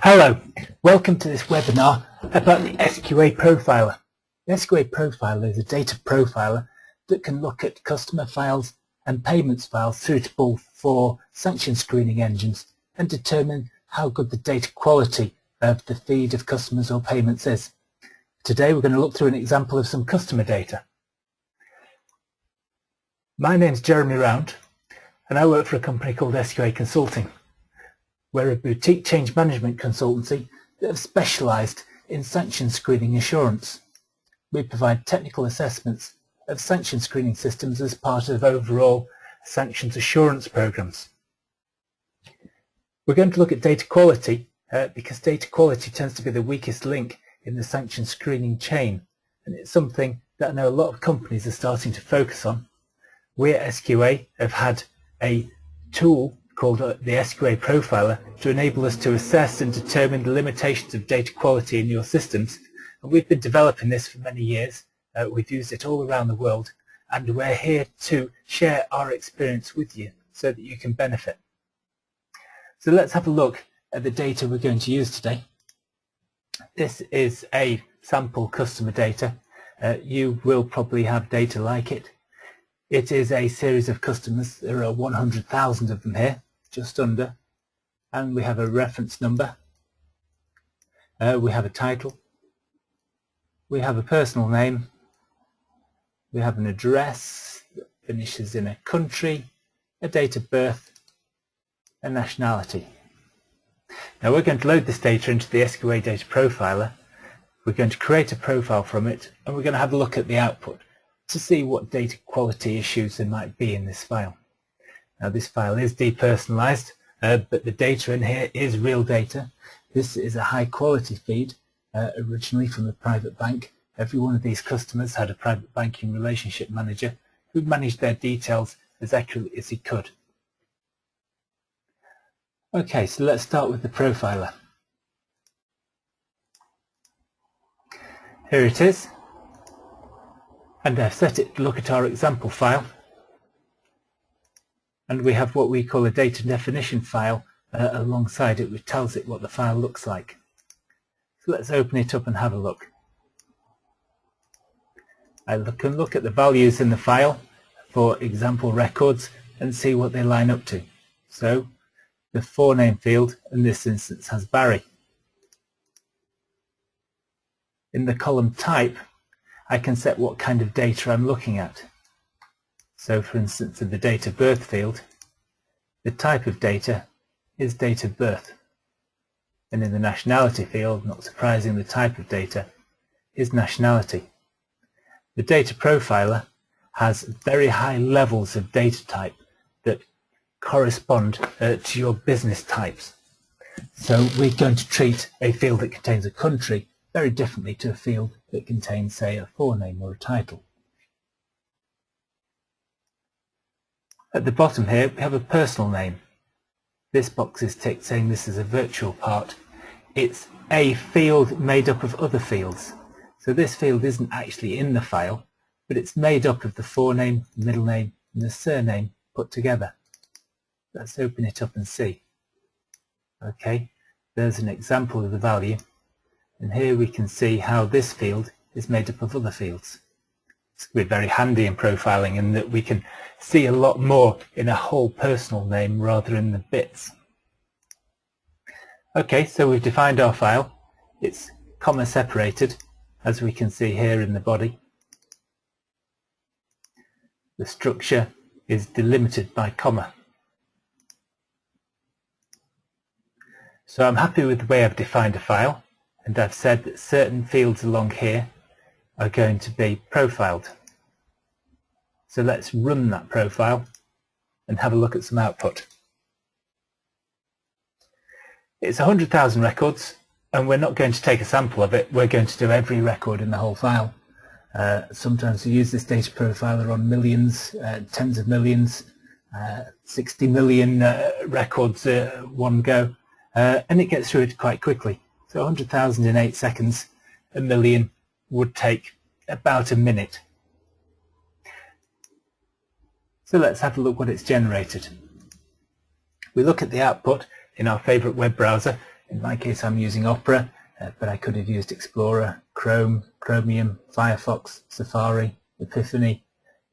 Hello, welcome to this webinar about the SQA Profiler. The SQA Profiler is a data profiler that can look at customer files and payments files suitable for sanction screening engines and determine how good the data quality of the feed of customers or payments is. Today we're going to look through an example of some customer data. My name's Jeremy Round and I work for a company called SQA Consulting. We're a boutique change management consultancy that have specialised in sanction screening assurance. We provide technical assessments of sanction screening systems as part of overall sanctions assurance programs. We're going to look at data quality because data quality tends to be the weakest link in the sanction screening chain, and it's something that I know a lot of companies are starting to focus on. We at SQA have had a tool called the SQA Profiler to enable us to assess and determine the limitations of data quality in your systems. And we've been developing this for many years. We've used it all around the world, and we're here to share our experience with you so that you can benefit. So let's have a look at the data we're going to use today. This is a sample customer data. You will probably have data like it. It is a series of customers. There are 100,000 of them here, just under, and we have a reference number, we have a title, we have a personal name, we have an address that finishes in a country, a date of birth, a nationality. Now we're going to load this data into the SQA Data Profiler. We're going to create a profile from it, and we're going to have a look at the output to see what data quality issues there might be in this file. Now this file is depersonalized, but the data in here is real data. This is a high quality feed, originally from a private bank. Every one of these customers had a private banking relationship manager who managed their details as accurately as he could. Okay, so let's start with the profiler. Here it is, and I've set it to look at our example file. And we have what we call a data definition file alongside it, which tells it what the file looks like. So let's open it up and have a look. I can look at the values in the file for example records and see what they line up to. So the forename field in this instance has Barry. In the column type, I can set what kind of data I'm looking at. So for instance, in the date of birth field, the type of data is date of birth. And in the nationality field, not surprising, the type of data is nationality. The data profiler has very high levels of data type that correspond to your business types. So we're going to treat a field that contains a country very differently to a field that contains, say, a forename or a title. At the bottom here we have a personal name. This box is ticked saying this is a virtual part. It's a field made up of other fields. So this field isn't actually in the file, but it's made up of the forename, the middle name and the surname put together. Let's open it up and see. Okay, there's an example of the value, and here we can see how this field is made up of other fields. It's going to be very handy in profiling in that we can see a lot more in a whole personal name rather than the bits. Okay, so we've defined our file. It's comma separated, as we can see here in the body. The structure is delimited by comma. So I'm happy with the way I've defined a file, and I've said that certain fields along here are going to be profiled. So let's run that profile and have a look at some output. It's 100,000 records, and we're not going to take a sample of it. We're going to do every record in the whole file. Sometimes we use this data profiler on millions, tens of millions, 60 million records one go, and it gets through it quite quickly. So 100,000 in 8 seconds, a million would take about a minute. So let's have a look what it's generated. We look at the output in our favorite web browser. In my case I'm using Opera, but I could have used Explorer, Chrome, Chromium, Firefox, Safari, Epiphany.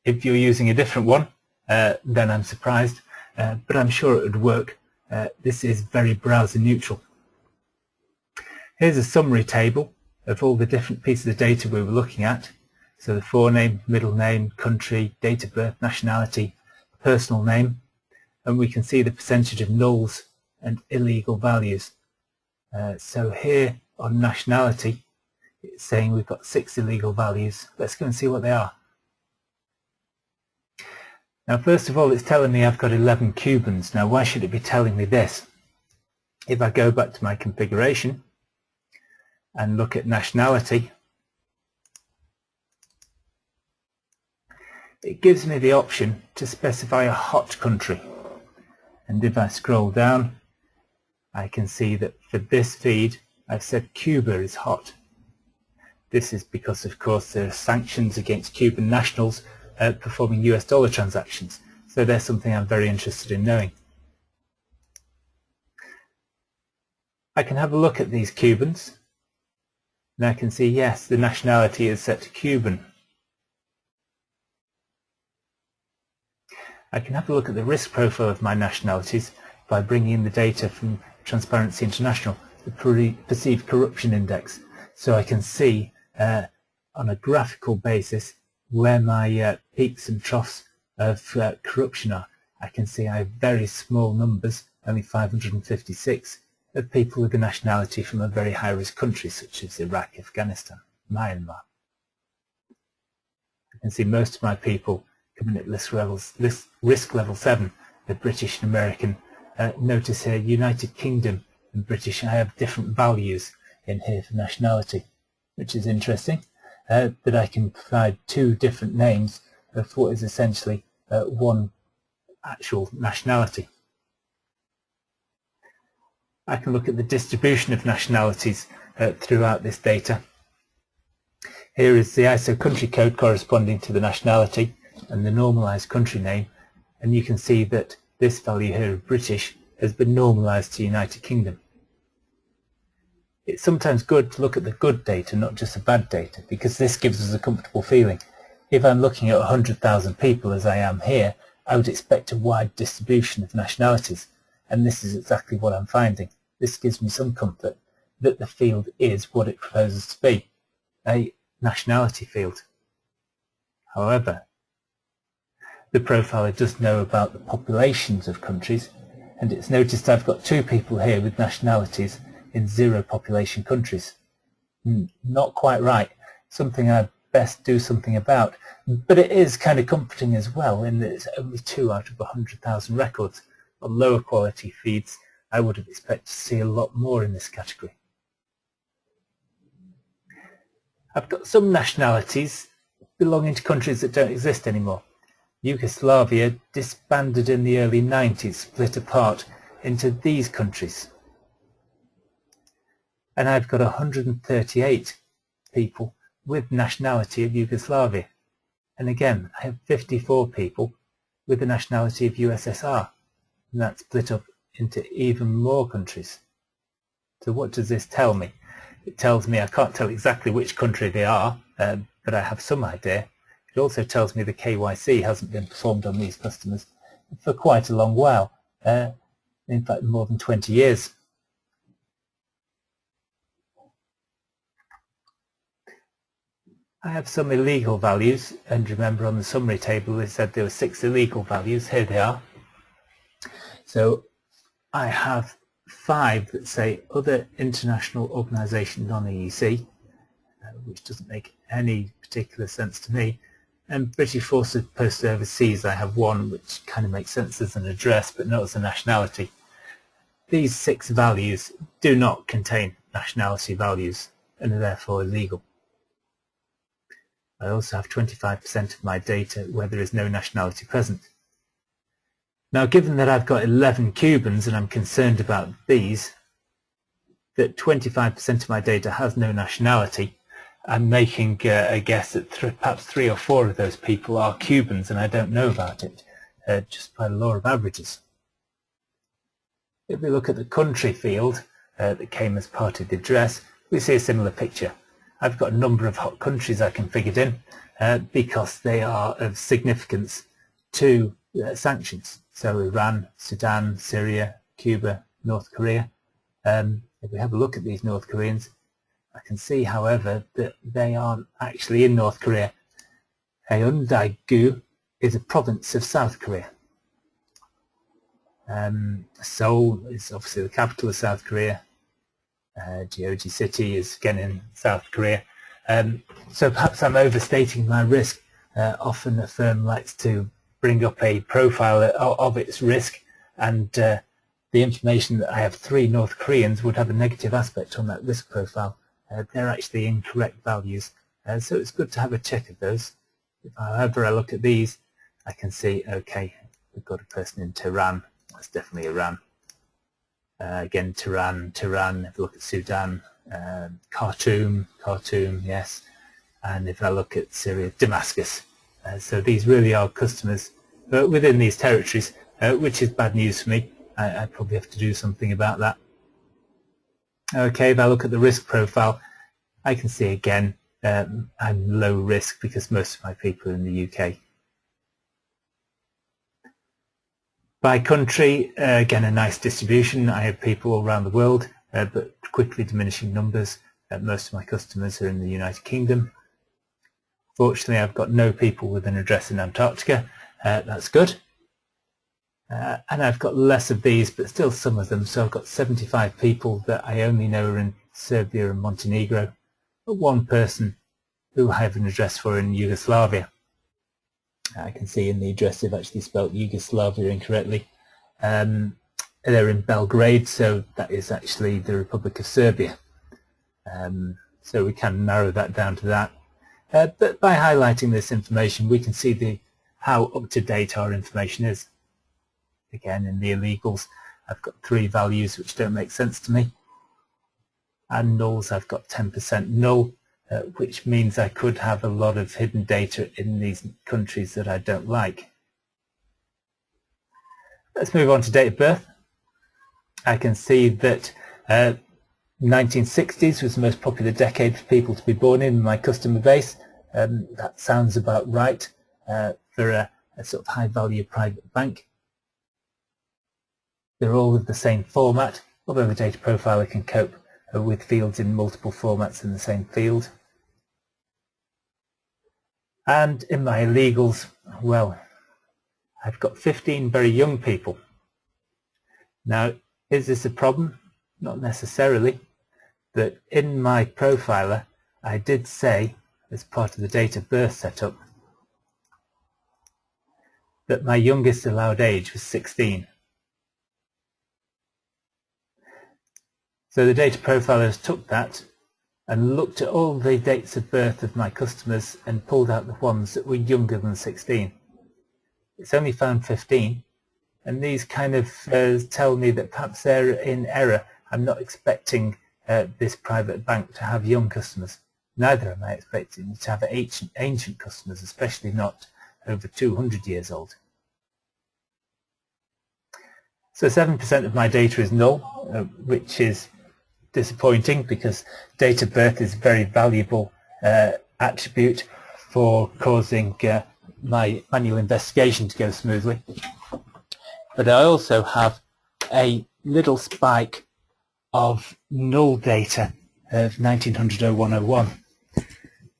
If you're using a different one, then I'm surprised, but I'm sure it would work. This is very browser neutral. Here's a summary table of all the different pieces of data we were looking at. So the forename, middle name, country, date of birth, nationality, personal name, and we can see the percentage of nulls and illegal values. So here on nationality, it's saying we've got 6 illegal values. Let's go and see what they are. Now first of all, it's telling me I've got 11 Cubans. Now why should it be telling me this? If I go back to my configuration and look at nationality, it gives me the option to specify a hot country. And if I scroll down, I can see that for this feed I've said Cuba is hot. This is because of course there are sanctions against Cuban nationals performing US dollar transactions. So there's something I'm very interested in knowing. I can have a look at these Cubans and I can see, yes, the nationality is set to Cuban. I can have a look at the risk profile of my nationalities by bringing in the data from Transparency International, the Perceived Corruption Index. So I can see on a graphical basis where my peaks and troughs of corruption are. I can see I have very small numbers, only 556, of people with a nationality from a very high-risk country such as Iraq, Afghanistan, Myanmar. I can see most of my people coming at risk level 7, the British and American. Notice here United Kingdom and British, I have different values in here for nationality, which is interesting. That I can provide 2 different names of what is essentially one actual nationality. I can look at the distribution of nationalities throughout this data. Here is the ISO country code corresponding to the nationality and the normalized country name, and you can see that this value here of British has been normalized to United Kingdom. It's sometimes good to look at the good data, not just the bad data, because this gives us a comfortable feeling. If I'm looking at 100,000 people as I am here, I would expect a wide distribution of nationalities, and this is exactly what I'm finding. This gives me some comfort that the field is what it proposes to be, a nationality field. However, the profiler does know about the populations of countries, and it's noticed I've got 2 people here with nationalities in 0 population countries. Not quite right. Something I'd best do something about. But it is kind of comforting as well in that it's only 2 out of 100,000 records. On lower quality feeds, I would have expected to see a lot more in this category. I've got some nationalities belonging to countries that don't exist anymore. Yugoslavia disbanded in the early 90s, split apart into these countries. And I've got 138 people with nationality of Yugoslavia. And again, I have 54 people with the nationality of USSR. And that's split up into even more countries. So what does this tell me? It tells me I can't tell exactly which country they are, but I have some idea. It also tells me the KYC hasn't been performed on these customers for quite a long while, in fact more than 20 years. I have some illegal values, and remember on the summary table it said there were 6 illegal values. Here they are. So I have 5 that say other international organisation non-EEC, which doesn't make any particular sense to me. And British Forces Posted Overseas, I have 1 which kind of makes sense as an address but not as a nationality. These 6 values do not contain nationality values and are therefore illegal. I also have 25% of my data where there is no nationality present. Now, given that I've got 11 Cubans and I'm concerned about these, that 25% of my data has no nationality, I'm making a guess that perhaps 3 or 4 of those people are Cubans and I don't know about it, just by the law of averages. If we look at the country field, that came as part of the address, we see a similar picture. I've got a number of hot countries I configured in because they are of significance to sanctions. So Iran, Sudan, Syria, Cuba, North Korea. If we have a look at these North Koreans, I can see, however, that they aren't actually in North Korea. Hyundai-gu is a province of South Korea. Seoul is obviously the capital of South Korea. Gyeonggi City is again in South Korea. So perhaps I'm overstating my risk. Often a firm likes to bring up a profile of its risk, and the information that I have 3 North Koreans would have a negative aspect on that risk profile. They're actually incorrect values, so it's good to have a check of those. If, however, I look at these, I can see, okay, we've got a person in Tehran. That's definitely Iran. Again, Tehran. If I look at Sudan, Khartoum, yes. And if I look at Syria, Damascus. So these really are customers within these territories, which is bad news for me. I probably have to do something about that. Okay, if I look at the risk profile, I can see again I'm low risk because most of my people are in the UK. By country, again a nice distribution. I have people all around the world, but quickly diminishing numbers. Most of my customers are in the United Kingdom. Fortunately, I've got no people with an address in Antarctica. That's good. And I've got less of these, but still some of them. So I've got 75 people that I only know are in Serbia and Montenegro, but 1 person who I have an address for in Yugoslavia. I can see in the address they've actually spelled Yugoslavia incorrectly. They're in Belgrade, so that is actually the Republic of Serbia. So we can narrow that down to that. But by highlighting this information, we can see how up-to-date our information is. Again, in the illegals, I've got 3 values which don't make sense to me. And nulls, I've got 10% null, which means I could have a lot of hidden data in these countries that I don't like. Let's move on to date of birth. I can see that 1960s was the most popular decade for people to be born in my customer base. That sounds about right for a sort of high-value private bank. They're all with the same format, although the data profiler can cope with fields in multiple formats in the same field. And in my illegals, well, I've got 15 very young people. Now, is this a problem? Not necessarily. But in my profiler, I did say, as part of the date of birth setup, that my youngest allowed age was 16. So the data profilers took that and looked at all the dates of birth of my customers and pulled out the ones that were younger than 16. It's only found 15, and these kind of tell me that perhaps they're in error. I'm not expecting this private bank to have young customers. Neither am I expecting to have ancient customers, especially not over 200 years old. So 7% of my data is null, which is disappointing because date of birth is a very valuable attribute for causing my manual investigation to go smoothly. But I also have a little spike of null data of 1900-01-01.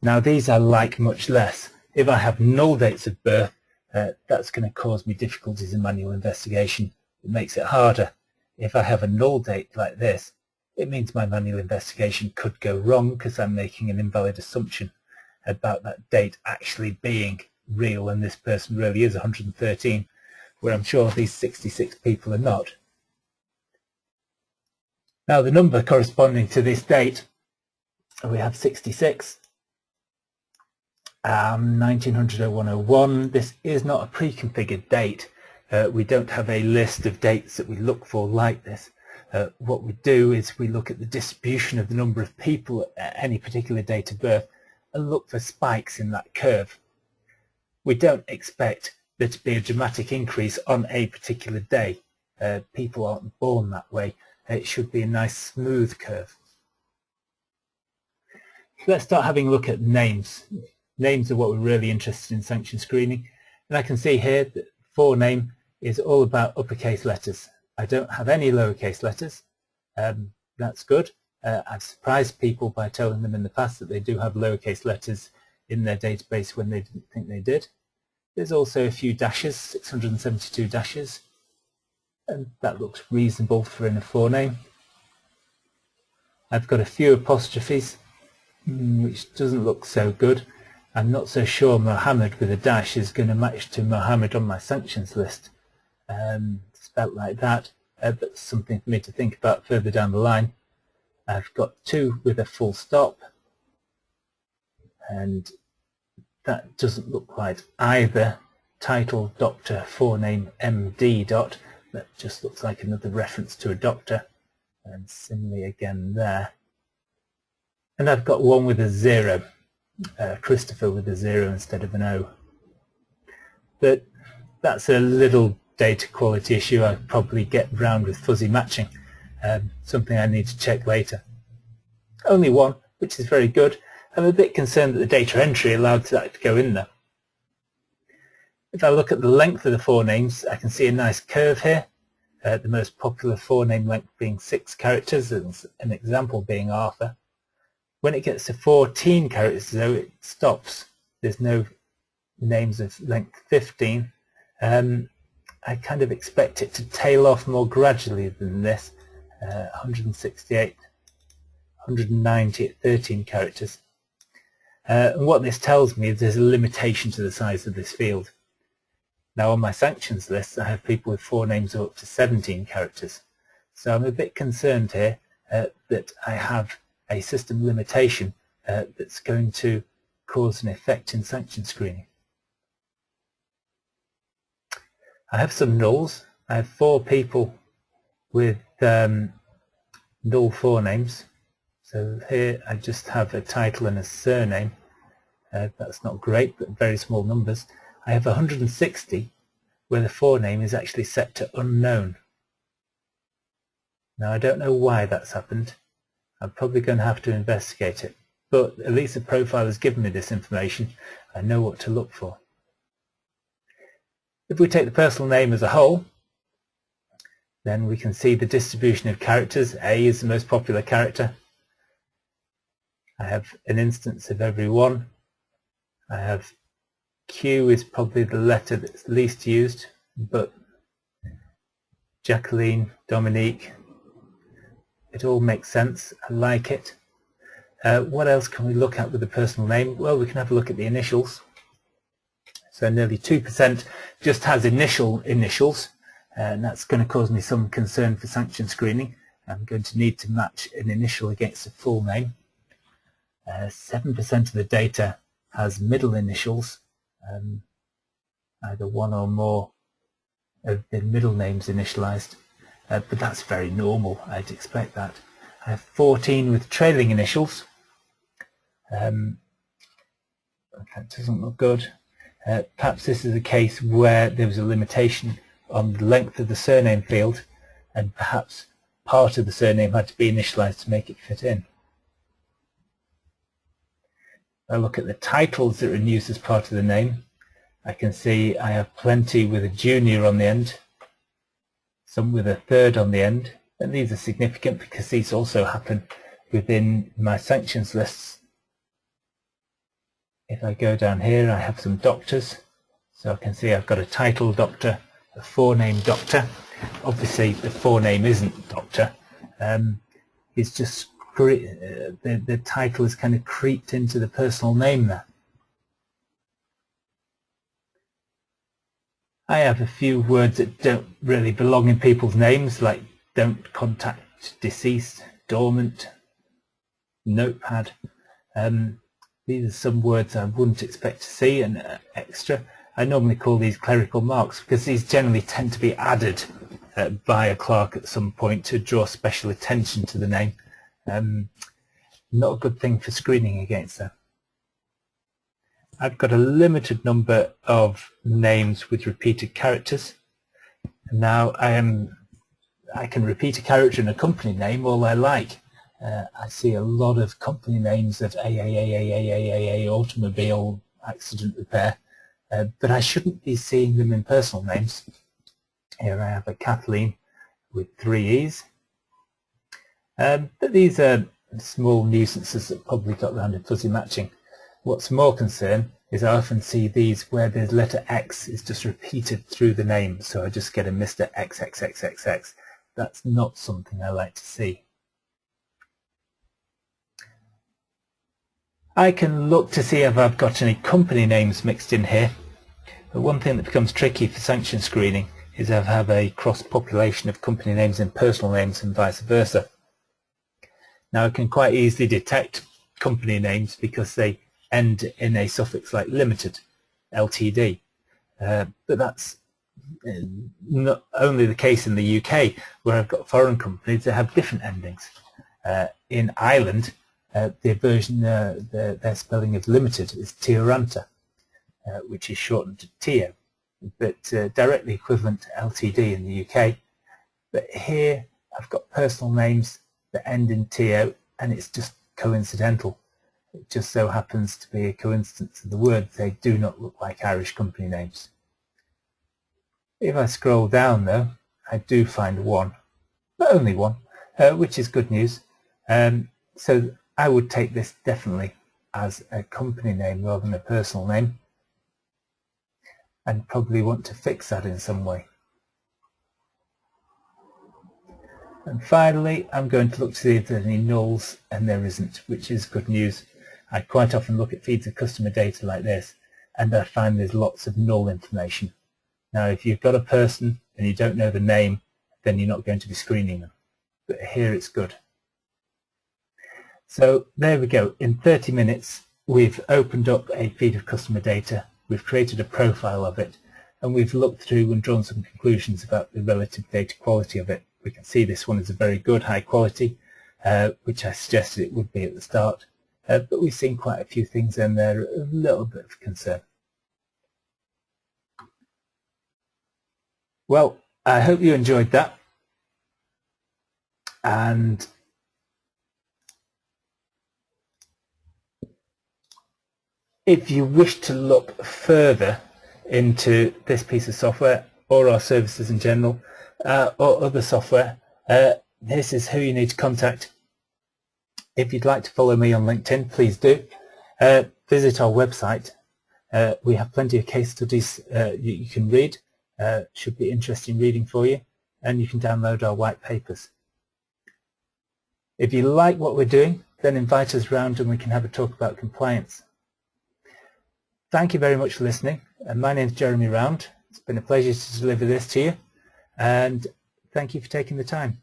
Now these I like much less. If I have null dates of birth, that's going to cause me difficulties in manual investigation. It makes it harder. If I have a null date like this, it means my manual investigation could go wrong because I'm making an invalid assumption about that date actually being real and this person really is 113, where I'm sure these 66 people are not. Now the number corresponding to this date, we have 66. 1900-01-01, this is not a pre-configured date. We don't have a list of dates that we look for like this. What we do is we look at the distribution of the number of people at any particular date of birth and look for spikes in that curve. We don't expect there to be a dramatic increase on a particular day. People aren't born that way. it should be a nice smooth curve. Let's start having a look at names. Names are what we're really interested in sanction screening. And I can see here that forename is all about uppercase letters. I don't have any lowercase letters. That's good. I've surprised people by telling them in the past that they do have lowercase letters in their database when they didn't think they did. There's also a few dashes, 672 dashes, and that looks reasonable for in a forename. I've got a few apostrophes, which doesn't look so good. I'm not so sure Mohammed with a dash is going to match to Mohammed on my sanctions list, spelt like that, but something for me to think about further down the line. I've got two with a full stop, and that doesn't look like either title doctor forename MD dot. That just looks like another reference to a doctor, and similarly again there. And I've got one with a 0, Christopher with a 0 instead of an O. But that's a little data quality issue I'll probably get round with fuzzy matching, something I need to check later. Only one, which is very good. I'm a bit concerned that the data entry allowed that to go in there. If I look at the length of the forenames, I can see a nice curve here. The most popular forename length being 6 characters, and an example being Arthur. When it gets to 14 characters, though, it stops. There's no names of length 15. I kind of expect it to tail off more gradually than this. 168, 190 at 13 characters. And what this tells me is there's a limitation to the size of this field. Now on my sanctions list I have people with forenames of up to 17 characters. So I'm a bit concerned here that I have a system limitation that's going to cause an effect in sanction screening. I have some nulls. I have 4 people with null forenames. So here I just have a title and a surname. That's not great, but very small numbers. I have 160 where the forename is actually set to unknown. Now I don't know why that's happened. I'm probably going to have to investigate it, but at least the profiler has given me this information. I know what to look for. If we take the personal name as a whole, then we can see the distribution of characters. A is the most popular character. I have an instance of every one. I have Q is probably the letter that's least used, but Jacqueline, Dominique, it all makes sense. I like it. What else can we look at with the personal name? Well, we can have a look at the initials. So nearly 2% just has initials, and that's going to cause me some concern for sanction screening. I'm going to need to match an initial against a full name. 7% of the data has middle initials, either one or more of the middle names initialized, but that's very normal. I'd expect that. I have 14 with trailing initials. That doesn't look good. Perhaps this is a case where there was a limitation on the length of the surname field, and perhaps part of the surname had to be initialized to make it fit in. I look at the titles that are in use as part of the name. I can see I have plenty with a junior on the end, some with a third on the end, and these are significant because these also happen within my sanctions lists. If I go down here, I have some doctors, so I can see I've got a title doctor, a forename doctor. Obviously the forename isn't doctor, it's just the title is kind of creeped into the personal name there. I have a few words that don't really belong in people's names, like don't contact deceased, dormant, notepad. These are some words I wouldn't expect to see, and extra. I normally call these clerical marks because these generally tend to be added by a clerk at some point to draw special attention to the name. Not a good thing for screening against that. I've got a limited number of names with repeated characters. Now I am I can repeat a character in a company name all I like. I see a lot of company names of AAAAAAA, automobile accident repair, but I shouldn't be seeing them in personal names. Here I have a Kathleen with 3 E's. But these are small nuisances that probably got around in fuzzy matching. What's more concern is I often see these where the letter X is just repeated through the name, so I just get a Mr. XXXXX. That's not something I like to see. I can look to see if I've got any company names mixed in here, but one thing that becomes tricky for sanction screening is if I have a cross-population of company names and personal names and vice versa. Now I can quite easily detect company names because they end in a suffix like limited, LTD, but that's not only the case in the UK, where I've got foreign companies that have different endings. In Ireland, the version, their spelling of limited is Tioranta, which is shortened to Tio, but directly equivalent to LTD in the UK. But here I've got personal names that end in Tio, and it's just coincidental. It just so happens to be a coincidence of the words. They do not look like Irish company names. If I scroll down though, I do find one, but only one, which is good news. So I would take this definitely as a company name rather than a personal name, and probably want to fix that in some way. And finally, I'm going to look to see if there's any nulls, and there isn't, which is good news. I quite often look at feeds of customer data like this, and I find there's lots of null information. Now, if you've got a person and you don't know the name, then you're not going to be screening them. But here it's good. So there we go. In 30 minutes, we've opened up a feed of customer data, we've created a profile of it, and we've looked through and drawn some conclusions about the relative data quality of it. We can see this one is a very good, high quality, which I suggested it would be at the start. But we've seen quite a few things in there, a little bit of concern. Well, I hope you enjoyed that. And if you wish to look further into this piece of software or our services in general, or other software, this is who you need to contact. If you'd like to follow me on LinkedIn, please do. Visit our website. We have plenty of case studies you can read. Should be interesting reading for you, and you can download our white papers. If you like what we're doing, then invite us round and we can have a talk about compliance. Thank you very much for listening. My name is Jeremy Round. It's been a pleasure to deliver this to you, and thank you for taking the time.